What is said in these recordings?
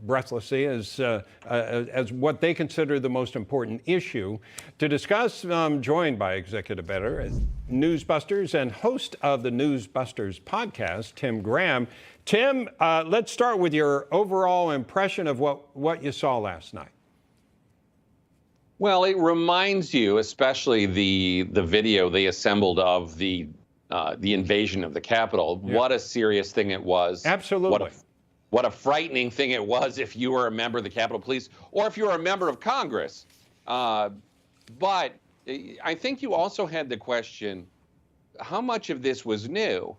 breathlessly as what they consider the most important issue. To discuss, I'm joined by executive editor at Newsbusters and host of the Newsbusters podcast, Tim Graham. Tim, let's start with your overall impression of what you saw last night. Well, it reminds you, especially the video they assembled of the invasion of the Capitol, what a serious thing it was. Absolutely. What a frightening thing it was if you were a member of the Capitol Police or if you were a member of Congress. But I think you also had the question, how much of this was new?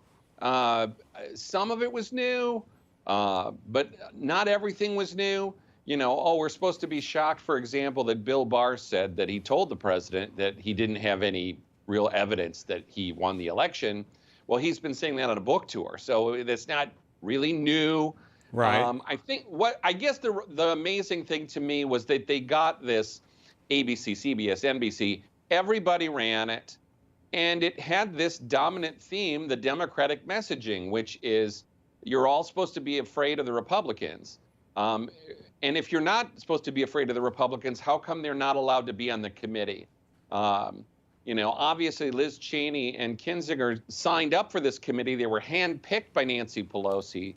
Some of it was new, but not everything was new. You know, we're supposed to be shocked, for example, that Bill Barr said that he told the president that he didn't have any real evidence that he won the election. Well, he's been saying that on a book tour, so that's not really new. Right. I guess the amazing thing to me was that they got this ABC, CBS, NBC, everybody ran it, and it had this dominant theme, the Democratic messaging, which is you're all supposed to be afraid of the Republicans. And if you're not supposed to be afraid of the Republicans, how come they're not allowed to be on the committee? You know, obviously Liz Cheney and Kinzinger signed up for this committee. They were handpicked by Nancy Pelosi.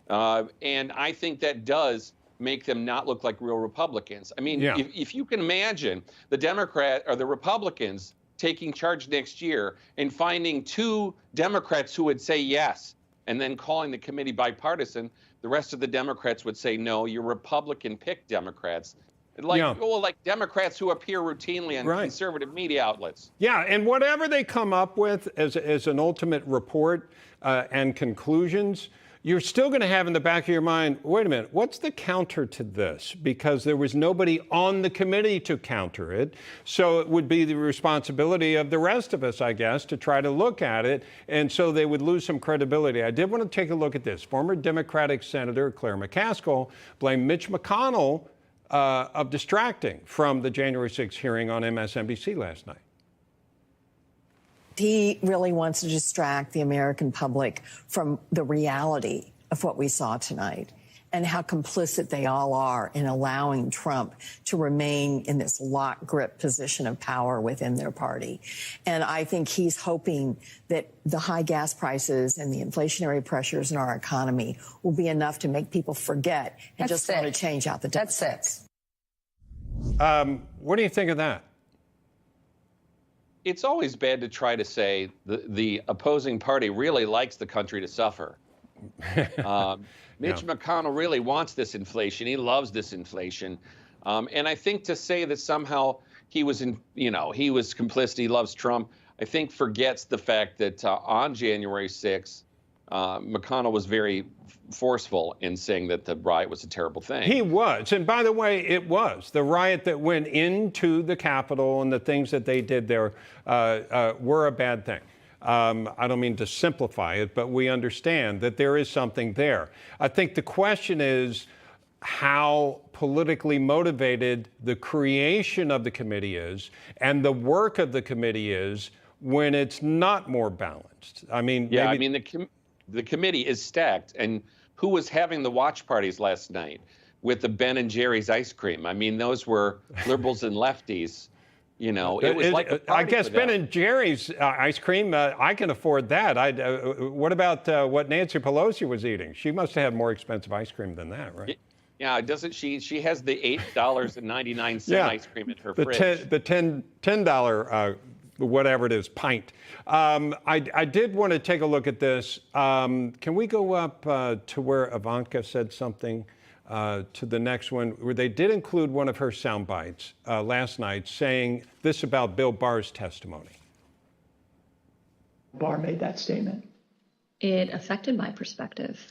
And I think that does make them not look like real Republicans. I mean, if you can imagine the Democrat or the Republicans taking charge next year and finding 2 Democrats who would say yes, and then calling the committee bipartisan, the rest of the Democrats would say no, you're Republican-picked Democrats. Like Democrats who appear routinely on conservative media outlets. Yeah, and whatever they come up with as an ultimate report and conclusions, you're still going to have in the back of your mind, wait a minute, what's the counter to this? Because there was nobody on the committee to counter it. So it would be the responsibility of the rest of us, I guess, to try to look at it. And so they would lose some credibility. I did want to take a look at this. Former Democratic Senator Claire McCaskill blamed Mitch McConnell of distracting from the January 6th hearing on MSNBC last night. He really wants to distract the American public from the reality of what we saw tonight and how complicit they all are in allowing Trump to remain in this lock grip position of power within their party. And I think he's hoping that the high gas prices and the inflationary pressures in our economy will be enough to make people forget and just want to change out the Democrats. What do you think of that? It's always bad to try to say the opposing party really likes the country to suffer. Mitch McConnell really wants this inflation. He loves this inflation. And I think to say that somehow he was complicit, he loves Trump, I think forgets the fact that on January 6th, McConnell was very forceful in saying that the riot was a terrible thing. He was. And by the way, it was. The riot that went into the Capitol and the things that they did there were a bad thing. I don't mean to simplify it, but we understand that there is something there. I think the question is how politically motivated the creation of the committee is and the work of the committee is when it's not more balanced. I mean, the committee is stacked. And who was having the watch parties last night with the Ben and Jerry's ice cream? I mean, those were liberals and lefties. You know, it was like a party I guess for them. Ben and Jerry's ice cream, I can afford that. What about what Nancy Pelosi was eating? She must have had more expensive ice cream than that, right? Yeah, doesn't she? She has the $8.99 ice cream in her fridge. The $10 whatever it is, pint. I did want to take a look at this. Can we go up to where Ivanka said something to the next one, where they did include one of her sound bites last night saying this about Bill Barr's testimony. Barr made that statement. It affected my perspective.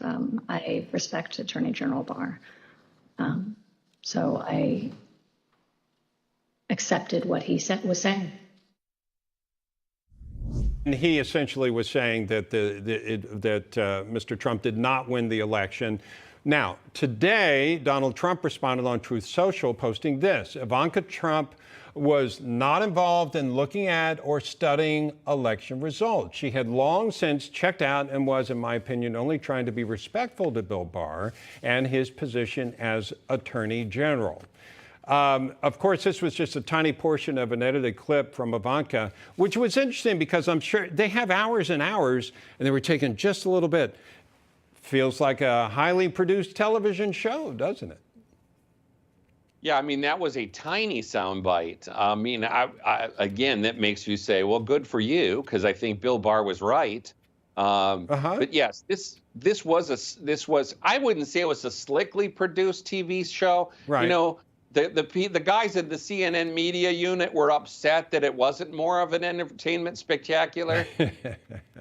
I respect Attorney General Barr. So I accepted what he was saying. And he essentially was saying that Mr. Trump did not win the election Now, today, Donald Trump responded on Truth Social, posting this: Ivanka Trump was not involved in looking at or studying election results. She had long since checked out and was, in my opinion, only trying to be respectful to Bill Barr and his position as Attorney General. Of course, this was just a tiny portion of an edited clip from Ivanka, which was interesting because I'm sure they have hours and hours, and they were taking just a little bit. Feels like a highly produced television show, doesn't it? Yeah, I mean, that was a tiny soundbite. I mean, again, that makes you say, well, good for you, because I think Bill Barr was right. But yes, this was I wouldn't say it was a slickly produced TV show. Right. You know, the guys at the CNN media unit were upset that it wasn't more of an entertainment spectacular.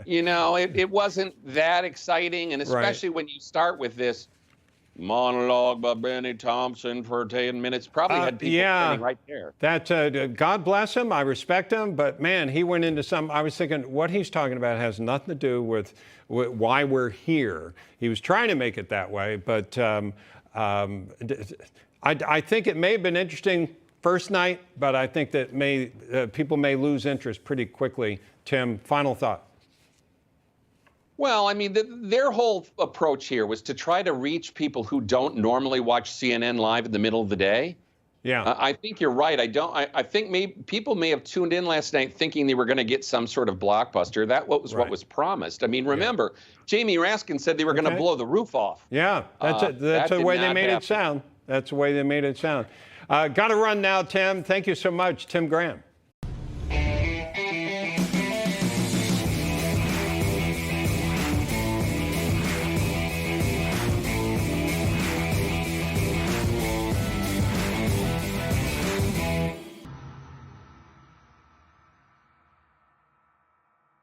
You know, it wasn't that exciting, and especially when you start with this monologue by Benny Thompson for 10 minutes, probably had people standing right there. That God bless him, I respect him, but man, he went into I was thinking what he's talking about has nothing to do with why we're here. He was trying to make it that way, but I think it may have been interesting first night, but I think that people may lose interest pretty quickly. Tim, final thought. Well, I mean, their whole approach here was to try to reach people who don't normally watch CNN live in the middle of the day. Yeah, I think you're right. I think people may have tuned in last night thinking they were going to get some sort of blockbuster. That was what was promised. I mean, remember, Jamie Raskin said they were going to blow the roof off. Yeah, that's the way they made it sound. That's the way they made it sound. Got to run now, Tim. Thank you so much, Tim Graham.